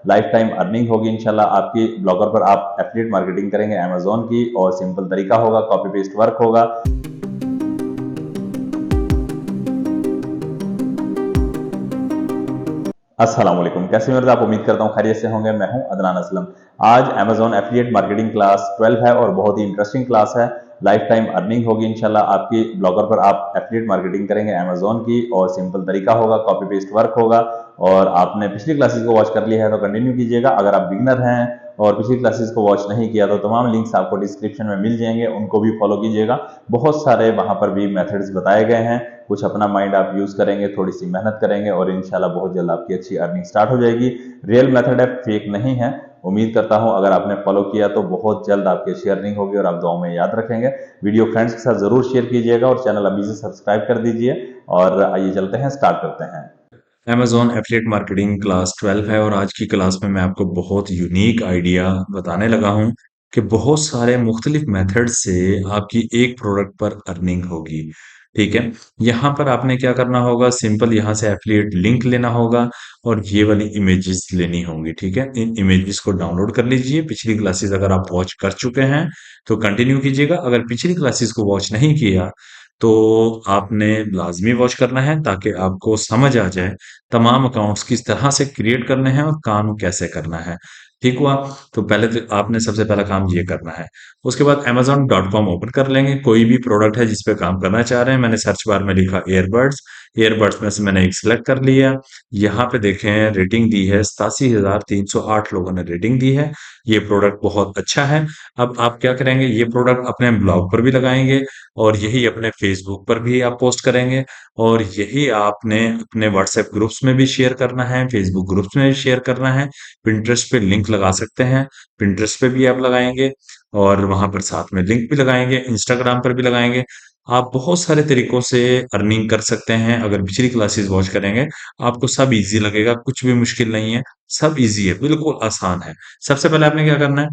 Life time earning होगी इंशाल्लाह आपकी। ब्लॉगर पर आप एफिलिएट मार्केटिंग करेंगे अमेजोन की, और सिंपल तरीका होगा, कॉपी पेस्ट वर्क होगा। अस्सलाम वालेकुम, कैसे हैं आप? उम्मीद करता हूँ खैरियत से होंगे। मैं हूं अदनान असलम। आज अमेजोन एफिलिएट मार्केटिंग क्लास 12 है और बहुत ही इंटरेस्टिंग क्लास है। लाइफ टाइम अर्निंग होगी इंशाल्लाह आपकी। ब्लॉगर पर आप एफिलिएट मार्केटिंग करेंगे अमेजोन की, और सिंपल तरीका होगा, कॉपी पेस्ट वर्क होगा। और आपने पिछली क्लासेस को वॉच कर लिया है तो कंटिन्यू कीजिएगा। अगर आप बिगनर हैं और पिछली क्लासेस को वॉच नहीं किया तो तमाम लिंक्स आपको डिस्क्रिप्शन में मिल जाएंगे, उनको भी फॉलो कीजिएगा। बहुत सारे वहां पर भी मेथड्स बताए गए हैं। कुछ अपना माइंड आप यूज करेंगे, थोड़ी सी मेहनत करेंगे और इंशाल्लाह बहुत जल्द आपकी अच्छी अर्निंग स्टार्ट हो जाएगी। रियल मेथड है, फेक नहीं है। उम्मीद करता हूं अगर आपने फॉलो किया तो बहुत जल्द आपकी अच्छी अर्निंग होगी और आप दुआओं में याद रखेंगे। वीडियो फ्रेंड्स के साथ जरूर शेयर कीजिएगा और चैनल अभी से सब्सक्राइब कर दीजिए। और आइए चलते हैं, स्टार्ट करते हैं। Amazon एफिलिएट मार्केटिंग क्लास 12 है और आज की क्लास में मैं आपको बहुत यूनिक आइडिया बताने लगा हूं कि बहुत सारे मुख्तलिफ मेथड से आपकी एक प्रोडक्ट पर अर्निंग होगी। ठीक है। यहाँ पर आपने क्या करना होगा, सिंपल यहाँ से एफिलिएट लिंक लेना होगा और ये वाली इमेजेस लेनी होंगी। ठीक है, इन इमेजेस को डाउनलोड कर लीजिए। पिछली क्लासेस अगर आप वॉच कर चुके हैं तो कंटिन्यू कीजिएगा। अगर पिछली क्लासेस को वॉच नहीं किया तो आपने लाजमी वॉच करना है ताकि आपको समझ आ जाए तमाम अकाउंट्स किस तरह से क्रिएट करने हैं और काम कैसे करना है। ठीक हुआ? तो पहले तो आपने सबसे पहला काम ये करना है। उसके बाद amazon.com ओपन कर लेंगे। कोई भी प्रोडक्ट है जिस पे काम करना चाह रहे हैं, मैंने सर्च बार में लिखा ईयरबड्स। ईयरबड्स में से मैंने एक सिलेक्ट कर लिया। यहाँ पे देखें, रेटिंग दी है 87,308 लोगों ने रेटिंग दी है। ये प्रोडक्ट बहुत अच्छा है। अब आप क्या करेंगे, ये प्रोडक्ट अपने ब्लॉग पर भी लगाएंगे और यही अपने फेसबुक पर भी आप पोस्ट करेंगे और यही आपने अपने व्हाट्सएप ग्रुप्स में भी शेयर करना है, फेसबुक ग्रुप्स में भी शेयर करना है। पिंटरेस्ट पे लिंक लगा सकते हैं, पिंटरेस्ट पे भी आप लगाएंगे और वहां पर साथ में लिंक भी लगाएंगे, इंस्टाग्राम पर भी लगाएंगे। आप बहुत सारे तरीकों से अर्निंग कर सकते हैं। अगर पिछली क्लासेस वॉच करेंगे आपको सब इजी लगेगा, कुछ भी मुश्किल नहीं है, सब इजी है, बिल्कुल आसान है। सबसे पहले आपने क्या करना है,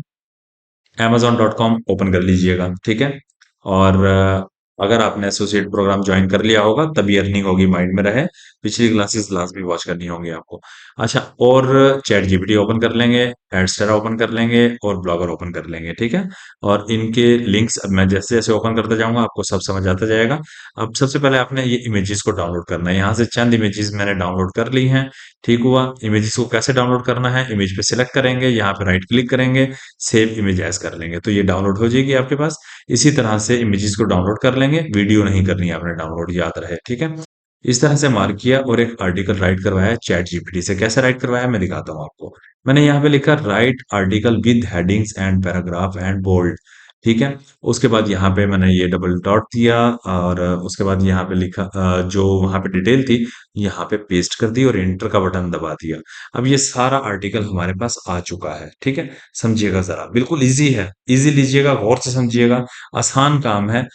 amazon.com ओपन कर लीजिएगा। ठीक है। और अगर आपने एसोसिएट प्रोग्राम ज्वाइन कर लिया होगा तभी अर्निंग होगी, माइंड में रहे। पिछली क्लासेस लास्ट भी वॉच करनी होगी आपको। अच्छा, और चैट जीपीटी ओपन कर लेंगे, एडस्टारा ओपन कर लेंगे और ब्लॉगर ओपन कर लेंगे। ठीक है। और इनके लिंक्स अब मैं जैसे जैसे ओपन करता जाऊंगा आपको सब समझ आता जाएगा। अब सबसे पहले आपने ये इमेजेस को डाउनलोड करना है। यहाँ से चंद इमेजेस मैंने डाउनलोड कर ली हैं। ठीक हुआ। इमेजेस को कैसे डाउनलोड करना है, इमेज पे सिलेक्ट करेंगे, यहाँ पे राइट क्लिक करेंगे, सेव इमेज एज कर लेंगे तो ये डाउनलोड हो जाएगी आपके पास। इसी तरह से इमेजेस को डाउनलोड कर लेंगे, वीडियो नहीं करनी है आपने डाउनलोड, याद रहे। ठीक है। इस तरह से मार्क किया और एक आर्टिकल राइट करवाया है चैट जीपीटी से। कैसे राइट करवाया मैं दिखाता हूँ आपको। मैंने यहाँ पे लिखा write article with headings and paragraph and bold. ठीक है। उसके बाद यहाँ पे मैंने ये डबल डॉट दिया और उसके बाद यहाँ पे लिखा जो वहां पे डिटेल थी यहाँ पे पेस्ट कर दी और एंटर का बटन दबा दिया। अब ये सारा आर्टिकल हमारे पास आ चुका है। ठीक है। समझिएगा जरा, बिल्कुल इजी है, इजी लीजिएगा, गौर से समझिएगा। आसान काम है।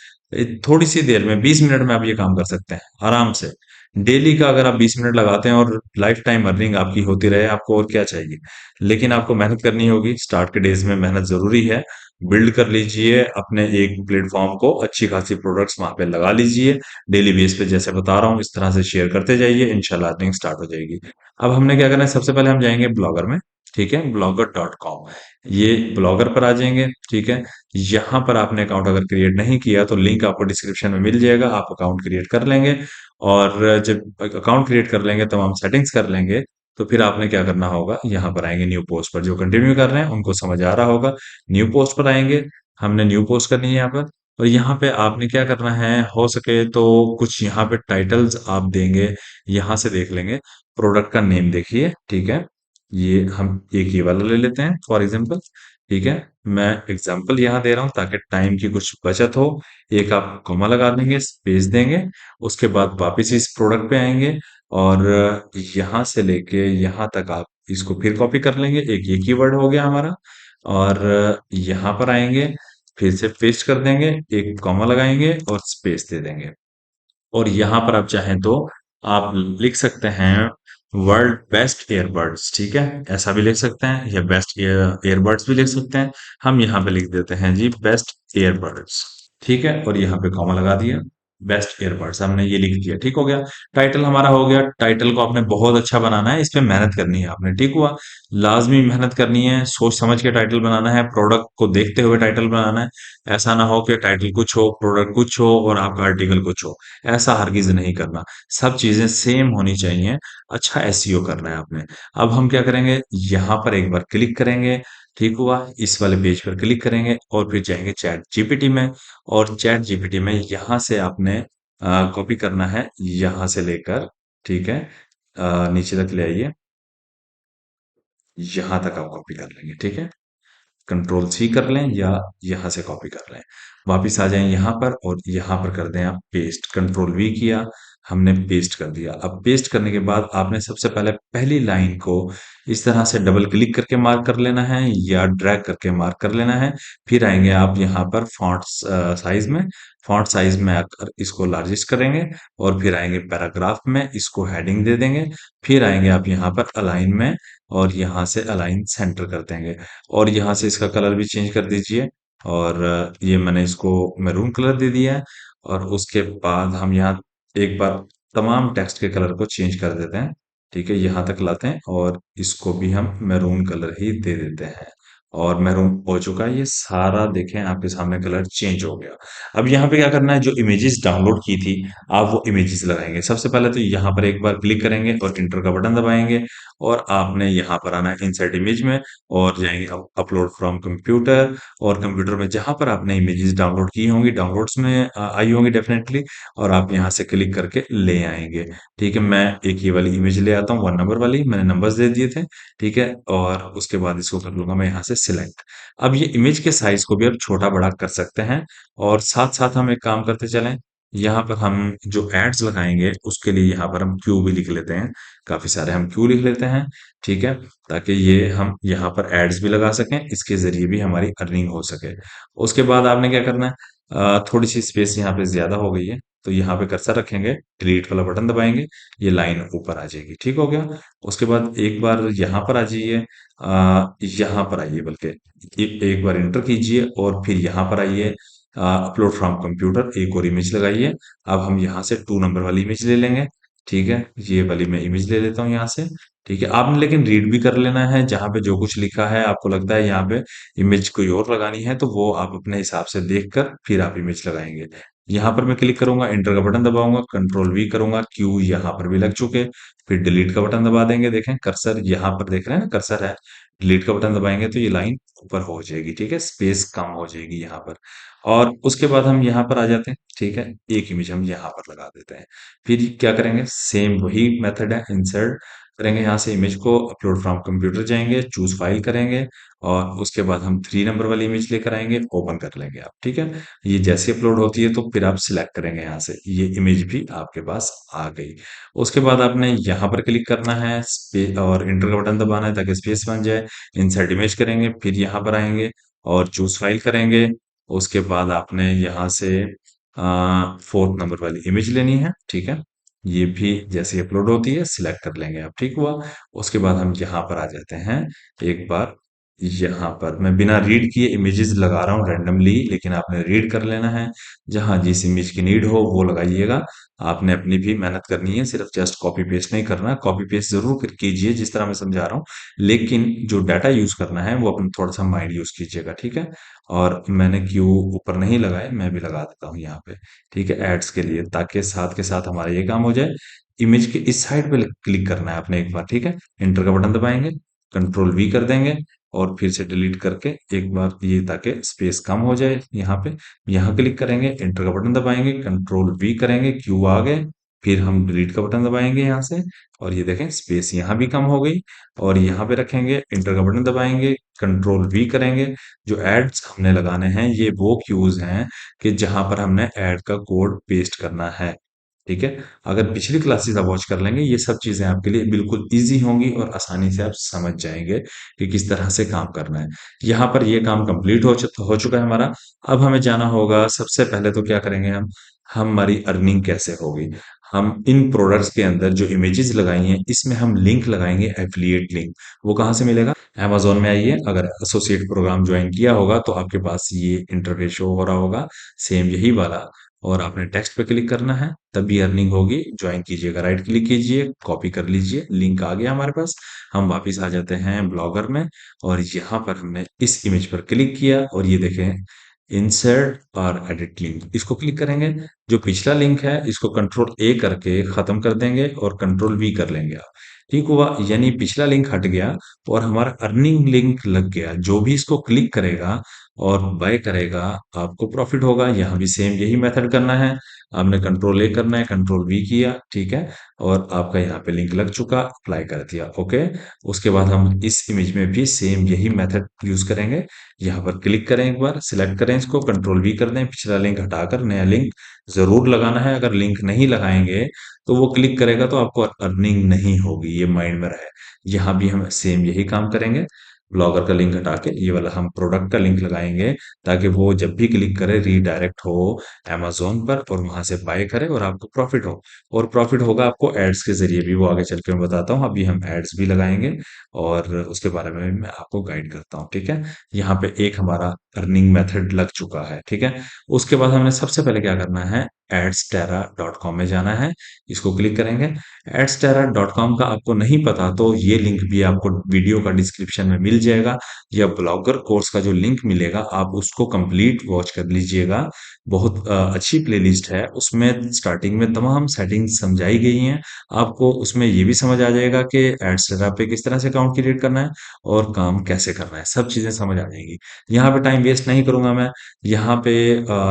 थोड़ी सी देर में 20 मिनट में आप ये काम कर सकते हैं आराम से। डेली का अगर आप 20 मिनट लगाते हैं और लाइफ टाइम अर्निंग आपकी होती रहे, आपको और क्या चाहिए। लेकिन आपको मेहनत करनी होगी, स्टार्ट के डेज में मेहनत जरूरी है। बिल्ड कर लीजिए अपने एक प्लेटफॉर्म को, अच्छी खासी प्रोडक्ट्स वहां पे लगा लीजिए। डेली बेस पे जैसे बता रहा हूँ इस तरह से शेयर करते जाइए, इंशाल्लाह अर्निंग स्टार्ट हो जाएगी। अब हमने क्या करना है, सबसे पहले हम जाएंगे ब्लॉगर में। ठीक है, blogger.com। ये ब्लॉगर पर आ जाएंगे। ठीक है। यहाँ पर आपने अकाउंट अगर क्रिएट नहीं किया तो लिंक आपको डिस्क्रिप्शन में मिल जाएगा, आप अकाउंट क्रिएट कर लेंगे। और जब अकाउंट क्रिएट कर लेंगे, तमाम सेटिंग्स कर लेंगे, तो फिर आपने क्या करना होगा, यहाँ पर आएंगे न्यू पोस्ट पर। जो कंटिन्यू कर रहे हैं उनको समझ आ रहा होगा। न्यू पोस्ट पर आएंगे, हमने न्यू पोस्ट करनी है यहाँ पर। और यहाँ पे आपने क्या करना है, हो सके तो कुछ यहाँ पे टाइटल्स आप देंगे। यहाँ से देख लेंगे, प्रोडक्ट का नेम देखिए। ठीक है। ये हम एक ये वाला ले लेते हैं फॉर एग्जांपल। ठीक है। मैं एग्जांपल यहाँ दे रहा हूँ ताकि टाइम की कुछ बचत हो। एक आप कॉमा लगा देंगे, स्पेस देंगे। उसके बाद वापस इस प्रोडक्ट पे आएंगे और यहाँ से लेके यहाँ तक आप इसको फिर कॉपी कर लेंगे। एक ये कीवर्ड हो गया हमारा। और यहाँ पर आएंगे, फिर से पेस्ट कर देंगे, एक कॉमा लगाएंगे और स्पेस दे देंगे। और यहाँ पर आप चाहें तो आप लिख सकते हैं वर्ल्ड बेस्ट ईयरबड्स। ठीक है, ऐसा भी लिख सकते हैं या बेस्ट ईयरबड्स भी लिख सकते हैं। हम यहाँ पे लिख देते हैं जी बेस्ट ईयरबड्स। ठीक है, और यहाँ पे कॉमा लगा दिया। बेस्ट ईयरबड्स हमने ये लिख दिया, ठीक हो गया। टाइटल हमारा हो गया, टाइटल को आपने बहुत अच्छा बनाना है, इस पे मेहनत करनी है आपने, ठीक हुआ। लाजमी मेहनत करनी है, सोच समझ के टाइटल बनाना है, प्रोडक्ट को देखते हुए टाइटल बनाना है। ऐसा ना हो कि टाइटल कुछ हो, प्रोडक्ट कुछ हो और आपका आर्टिकल कुछ हो। ऐसा हरगिज नहीं करना, सब चीजें सेम होनी चाहिए। अच्छा एसईओ करना है आपने। अब हम क्या करेंगे, यहाँ पर एक बार क्लिक करेंगे, ठीक हुआ। इस वाले पेज पर क्लिक करेंगे और फिर जाएंगे चैट जीपीटी में। और चैट जीपीटी में यहाँ से आपने कॉपी करना है, यहाँ से लेकर, ठीक है, नीचे तक ले आइए, यहाँ तक आप कॉपी कर लेंगे, ठीक है। कंट्रोल सी कर लें या यहाँ से कॉपी कर लें। वापिस आ जाएं यहाँ पर और यहाँ पर कर दें आप पेस्ट। कंट्रोल वी किया, हमने पेस्ट कर दिया। अब पेस्ट करने के बाद आपने सबसे पहले पहली लाइन को इस तरह से डबल क्लिक करके मार्क कर लेना है या ड्रैग करके मार्क कर लेना है। फिर आएंगे आप यहाँ पर फॉन्ट साइज में, फॉन्ट साइज में आकर इसको लार्जेस्ट करेंगे और फिर आएंगे पैराग्राफ में, इसको हेडिंग दे देंगे। फिर आएंगे आप यहाँ पर अलाइन में और यहाँ से अलाइन सेंटर कर देंगे और यहाँ से इसका कलर भी चेंज कर दीजिए। और ये मैंने इसको मैरून कलर दे दिया है। और उसके बाद हम यहाँ एक बार तमाम टेक्स्ट के कलर को चेंज कर देते हैं, ठीक है, यहाँ तक लाते हैं और इसको भी हम मैरून कलर ही दे देते हैं। और मैरून हो चुका है ये सारा, देखें आपके सामने कलर चेंज हो गया। अब यहाँ पे क्या करना है, जो इमेजेस डाउनलोड की थी आप वो इमेजेस लगाएंगे। सबसे पहले तो यहाँ पर एक बार क्लिक करेंगे और इंटर का बटन दबाएंगे और आपने यहाँ पर आना है इंसर्ट इमेज में और जाएंगे अपलोड फ्रॉम कंप्यूटर। और कंप्यूटर में जहां पर आपने इमेजेस डाउनलोड की होंगी, डाउनलोड्स में आई होंगी डेफिनेटली, और आप यहाँ से क्लिक करके ले आएंगे। ठीक है, मैं एक ये वाली इमेज ले आता हूँ, 1 नंबर वाली, मैंने नंबर्स दे दिए थे, ठीक है। और उसके बाद इसको कर लूंगा मैं यहाँ से सिलेक्ट। अब ये इमेज के साइज को भी अब छोटा बड़ा कर सकते हैं। और साथ साथ हम एक काम करते चलें, यहाँ पर हम जो एड्स लगाएंगे उसके लिए यहाँ पर हम क्यू भी लिख लेते हैं, काफी सारे हम क्यू लिख लेते हैं, ठीक है, ताकि ये हम यहाँ पर एड्स भी लगा सकें, इसके जरिए भी हमारी अर्निंग हो सके। उसके बाद आपने क्या करना है, थोड़ी सी स्पेस यहाँ पे ज्यादा हो गई है तो यहाँ पे कर्सर रखेंगे, डिलीट वाला बटन दबाएंगे, ये लाइन ऊपर आ जाएगी, ठीक हो गया। उसके बाद एक बार यहाँ पर आ जाइए, यहाँ पर आइए, बल्कि एक बार इंटर कीजिए और फिर यहाँ पर आइए, अपलोड फ्रॉम कंप्यूटर, एक और इमेज लगाइए। अब हम यहाँ से 2 नंबर वाली इमेज ले लेंगे, ठीक है, ये वाली मैं इमेज ले लेता हूँ यहाँ से। ठीक है, आपने लेकिन रीड भी कर लेना है, जहां पे जो कुछ लिखा है आपको लगता है यहाँ पे इमेज कोई और लगानी है तो वो आप अपने हिसाब से देखकर फिर आप इमेज लगाएंगे। यहाँ पर मैं क्लिक करूंगा, एंटर का बटन दबाऊंगा, कंट्रोल वी करूंगा, क्यू यहाँ पर भी लग चुके। फिर डिलीट का बटन दबा देंगे, देखें कर्सर यहाँ पर देख रहे हैं ना, कर्सर है, डिलीट का बटन दबाएंगे तो ये लाइन ऊपर हो जाएगी, ठीक है, स्पेस कम हो जाएगी यहाँ पर। और उसके बाद हम यहाँ पर आ जाते हैं, ठीक है, एक इमेज हम यहाँ पर लगा देते हैं। फिर क्या करेंगे, सेम वही मेथड है, इंसर्ट करेंगे, यहाँ से इमेज को अपलोड फ्रॉम कंप्यूटर जाएंगे, चूज फाइल करेंगे और उसके बाद हम 3 नंबर वाली इमेज लेकर आएंगे, ओपन कर लेंगे आप, ठीक है। ये जैसे अपलोड होती है तो फिर आप सिलेक्ट करेंगे यहाँ से, ये इमेज भी आपके पास आ गई। उसके बाद आपने यहाँ पर क्लिक करना है और इंटर का बटन दबाना है ताकि स्पेस बन जाए। इंसर्ट इमेज करेंगे, फिर यहाँ पर आएंगे और चूज फाइल करेंगे। उसके बाद आपने यहाँ से 4th नंबर वाली इमेज लेनी है, ठीक है, ये भी जैसे ही अपलोड होती है सिलेक्ट कर लेंगे आप, ठीक हुआ। उसके बाद हम यहाँ पर आ जाते हैं, एक बार यहाँ पर मैं बिना रीड किए इमेजेस लगा रहा हूँ रैंडमली, लेकिन आपने रीड कर लेना है, जहां जिस इमेज की नीड हो वो लगाइएगा। आपने अपनी भी मेहनत करनी है, सिर्फ जस्ट कॉपी पेस्ट नहीं करना। कॉपी पेस्ट जरूर कीजिए जिस तरह मैं समझा रहा हूँ, लेकिन जो डाटा यूज करना है वो अपना थोड़ा सा माइंड यूज कीजिएगा, ठीक है। और मैंने क्यू ऊपर नहीं लगाए, मैं भी लगा देता हूँ यहाँ पे, ठीक है, एड्स के लिए, ताकि साथ के साथ हमारा ये काम हो जाए। इमेज के इस साइड पे क्लिक करना है आपने एक बार, ठीक है, एंटर का बटन दबाएंगे, कंट्रोल वी कर देंगे और फिर से डिलीट करके एक बार ये, ताकि स्पेस कम हो जाए यहाँ पे, यहाँ क्लिक करेंगे, एंटर का बटन दबाएंगे, कंट्रोल वी करेंगे, क्यू आ गए, फिर हम डिलीट का बटन दबाएंगे यहाँ से और ये देखें स्पेस यहाँ भी कम हो गई। और यहाँ पे रखेंगे, एंटर का बटन दबाएंगे, कंट्रोल वी करेंगे। जो एड्स हमने लगाने हैं ये वो क्यूज हैं कि जहां पर हमने ऐड का कोड पेस्ट करना है, ठीक है। अगर पिछली क्लासेस आप वॉच कर लेंगे ये सब चीजें आपके लिए बिल्कुल इजी होंगी और आसानी से आप समझ जाएंगे कि किस तरह से काम करना है। यहाँ पर ये काम कंप्लीट हो चुका है हमारा। अब हमें जाना होगा, सबसे पहले तो क्या करेंगे हम, हमारी अर्निंग कैसे होगी। हम इन प्रोडक्ट्स के अंदर जो इमेजेस लगाई हैं इसमें हम लिंक लगाएंगे, एफिलिएट लिंक। वो कहाँ से मिलेगा, Amazon में आइए, अगर एसोसिएट प्रोग्राम ज्वाइन किया होगा तो आपके पास ये इंटरफेस शो हो रहा होगा, सेम यही वाला। और आपने टेक्स्ट पे क्लिक करना है, तभी अर्निंग होगी। ज्वाइन कीजिएगा, राइट क्लिक कीजिए, कॉपी कर लीजिए, लिंक आ गया हमारे पास। हम वापस आ जाते हैं ब्लॉगर में और यहाँ पर हमने इस इमेज पर क्लिक किया और ये देखें इंसर्ट और एडिट लिंक, इसको क्लिक करेंगे। जो पिछला लिंक है इसको कंट्रोल ए करके खत्म कर देंगे और कंट्रोल वी कर लेंगे आप। ठीक हुआ, यानी पिछला लिंक हट गया और हमारा अर्निंग लिंक लग गया। जो भी इसको क्लिक करेगा और बाय करेगा, आपको प्रॉफिट होगा। यहाँ भी सेम यही मेथड करना है। आपने कंट्रोल ए करना है, कंट्रोल वी किया, ठीक है, और आपका यहाँ पे लिंक लग चुका, अप्लाई कर दिया, ओके। उसके बाद हम इस इमेज में भी सेम यही मेथड यूज करेंगे। यहाँ पर क्लिक करें, एक बार सिलेक्ट करें इसको, कंट्रोल वी कर दें, पिछला लिंक हटाकर नया लिंक जरूर लगाना है। अगर लिंक नहीं लगाएंगे तो वो क्लिक करेगा तो आपको अर्निंग नहीं होगी, ये माइंड में रहे। यहाँ भी हम सेम यही काम करेंगे। ब्लॉगर का लिंक हटा के ये वाला हम प्रोडक्ट का लिंक लगाएंगे, ताकि वो जब भी क्लिक करे रीडायरेक्ट हो अमेज़न पर और वहां से बाय करे और आपको प्रॉफिट हो। और प्रॉफिट होगा आपको एड्स के ज़रिए भी, वो आगे चल के मैं बताता हूँ। अभी हम एड्स भी लगाएंगे और उसके बारे में मैं आपको गाइड करता हूँ, ठीक है। यहाँ पे एक हमारा अर्निंग मेथड लग चुका है, ठीक है। उसके बाद हमने सबसे पहले क्या करना है, adstera.com में जाना है। इसको क्लिक करेंगे। adstera.com का आपको नहीं पता तो ये लिंक भी आपको वीडियो का डिस्क्रिप्शन में मिल जाएगा, या ब्लॉगर कोर्स का जो लिंक मिलेगा आप उसको कंप्लीट वॉच कर लीजिएगा। बहुत अच्छी प्लेलिस्ट है, उसमें स्टार्टिंग में तमाम सेटिंग्स समझाई गई हैं। आपको उसमें ये भी समझ आ जाएगा कि एडस्टेरा पे किस तरह से अकाउंट क्रिएट करना है और काम कैसे करना है, सब चीजें समझ आ जाएंगी। यहाँ पे टाइम वेस्ट नहीं करूंगा मैं। यहाँ पे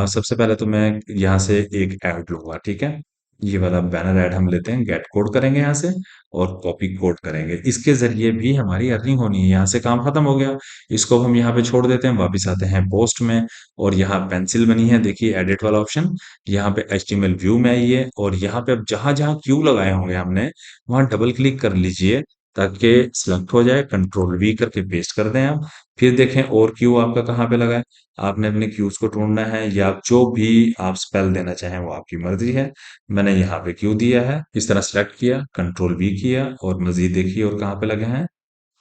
सबसे पहले तो मैं यहाँ से एक ऐड लूंगा, ठीक है। ये वाला बैनर ऐड हम लेते हैं, गेट कोड करेंगे यहाँ से और कॉपी कोड करेंगे। इसके जरिए भी हमारी अर्निंग होनी है। यहाँ से काम खत्म हो गया, इसको हम यहाँ पे छोड़ देते हैं। वापस आते हैं पोस्ट में और यहाँ पेंसिल बनी है, देखिए एडिट वाला ऑप्शन। यहाँ पे एचटीएमएल व्यू में आइए और यहाँ पे अब जहां जहां क्यू लगाए होंगे हमने, वहां डबल क्लिक कर लीजिए ताकि सिलेक्ट हो जाए। कंट्रोल वी करके पेस्ट कर दें आप। फिर देखें और क्यू आपका कहाँ पे लगा है। आपने अपने क्यूज को ढूंढना है, या जो भी आप स्पेल देना चाहें वो आपकी मर्जी है। मैंने यहाँ पे क्यू दिया है, इस तरह सेलेक्ट किया, कंट्रोल वी किया और मजीद देखिए और कहाँ पे लगे हैं।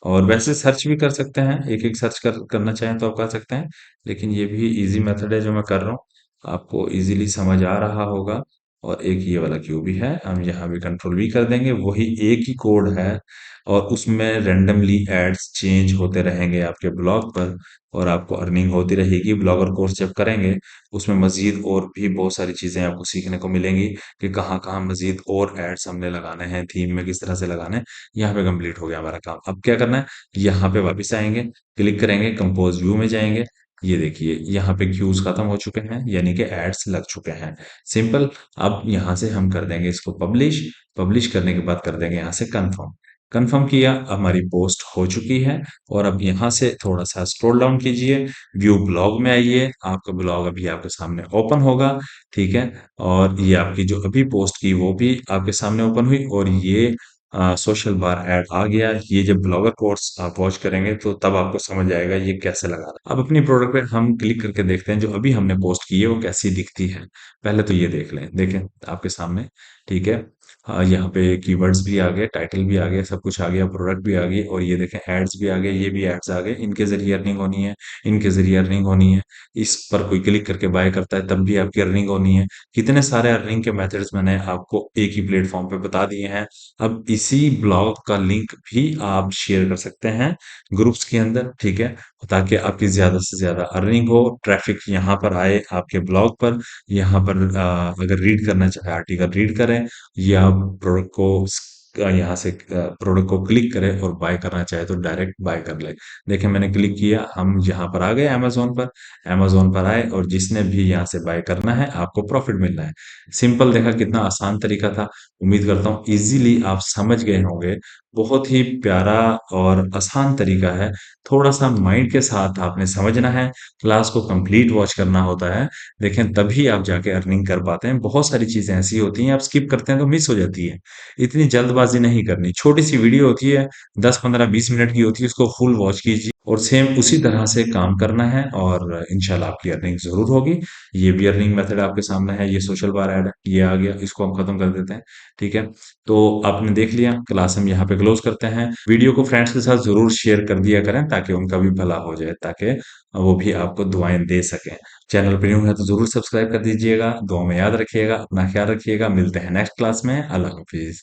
और वैसे सर्च भी कर सकते हैं, एक एक सर्च करना चाहें तो आप कर सकते हैं, लेकिन ये भी इजी मेथड है जो मैं कर रहा हूँ, आपको इजीली समझ आ रहा होगा। और एक ये वाला क्यू भी है, हम यहाँ भी कंट्रोल वी कर देंगे, वही एक ही कोड है और उसमें रेंडमली एड्स चेंज होते रहेंगे आपके ब्लॉग पर और आपको अर्निंग होती रहेगी। ब्लॉगर कोर्स जब करेंगे उसमें मजीद और भी बहुत सारी चीजें आपको सीखने को मिलेंगी कि कहाँ कहाँ मजीद और एड्स हमने लगाने हैं, थीम में किस तरह से लगाने हैं। यहाँ पे कंप्लीट हो गया हमारा काम। अब क्या करना है, यहाँ पे वापस आएंगे, क्लिक करेंगे, कंपोज व्यू में जाएंगे। ये देखिए यहाँ पे क्यूज खत्म हो चुके हैं, यानी कि एड्स लग चुके हैं। सिंपल। अब यहाँ से हम कर देंगे इसको पब्लिश। पब्लिश करने के बाद कर देंगे यहाँ से कंफर्म। कंफर्म किया, हमारी पोस्ट हो चुकी है। और अब यहाँ से थोड़ा सा स्क्रॉल डाउन कीजिए, व्यू ब्लॉग में आइए, आपका ब्लॉग अभी आपके सामने ओपन होगा, ठीक है। और ये आपकी जो अभी पोस्ट की वो भी आपके सामने ओपन हुई और ये सोशल बार ऐड आ गया। ये जब ब्लॉगर कोर्स आप वॉच करेंगे तो तब आपको समझ आएगा ये कैसे लगाना है। अब अपनी प्रोडक्ट पे हम क्लिक करके देखते हैं जो अभी हमने पोस्ट की है वो कैसी दिखती है। पहले तो ये देख लें, देखें आपके सामने, ठीक है। यहाँ पे कीवर्ड्स भी आ गए, टाइटल भी आ गया, सब कुछ आ गया, प्रोडक्ट भी आ गई और ये देखें एड्स भी आ गए, ये भी एड्स आ गए। इनके जरिए अर्निंग होनी है, इनके जरिए अर्निंग होनी है। इस पर कोई क्लिक करके बाय करता है तब भी आपकी अर्निंग होनी है। कितने सारे अर्निंग के मेथड्स मैंने आपको एक ही प्लेटफॉर्म पे बता दिए हैं। अब इसी ब्लॉग का लिंक भी आप शेयर कर सकते हैं ग्रुप्स के अंदर, ठीक है, ताकि आपकी ज्यादा से ज्यादा अर्निंग हो, ट्रैफिक यहाँ पर आए आपके ब्लॉग पर। यहाँ पर अगर रीड करना चाहे आर्टिकल रीड करें, या प्रोडक्ट को यहाँ से प्रोडक्ट को क्लिक करें और बाय करना चाहे तो डायरेक्ट बाय कर ले। देखिए मैंने क्लिक किया, हम यहाँ पर आ गए अमेजोन पर। अमेजोन पर आए और जिसने भी यहाँ से बाय करना है आपको प्रॉफिट मिलना है। सिंपल, देखा कितना आसान तरीका था। उम्मीद करता हूँ इजीली आप समझ गए होंगे। बहुत ही प्यारा और आसान तरीका है। थोड़ा सा माइंड के साथ आपने समझना है, क्लास को कंप्लीट वॉच करना होता है। देखें तभी आप जाके अर्निंग कर पाते हैं। बहुत सारी चीजें ऐसी होती हैं आप स्किप करते हैं तो मिस हो जाती है। इतनी जल्दबाजी जल्दबाजी नहीं करनी। छोटी सी वीडियो होती है, 10 15 20 मिनट की होती है, उसको फुल वॉच कीजिए और सेम उसी तरह से काम करना है और इंशाल्लाह आपकी अर्निंग जरूर होगी। ये भी अर्निंग मेथड आपके सामने है, ये सोशल बार ऐड है, ये आ गया, इसको हम खत्म कर देते हैं। ठीक है, तो आपने देख लिया, क्लास हम यहाँ पे क्लोज करते हैं। वीडियो को फ्रेंड्स के साथ जरूर शेयर कर दिया करें ताकि उनका भी भला हो जाए, ताकि वो भी आपको दुआएं दे सकें। चैनल पर न्यू है तो जरूर सब्सक्राइब कर दीजिएगा। दुआ में याद रखिएगा, अपना ख्याल रखिएगा। मिलते हैं नेक्स्ट क्लास में। अल्लाह हाफिज।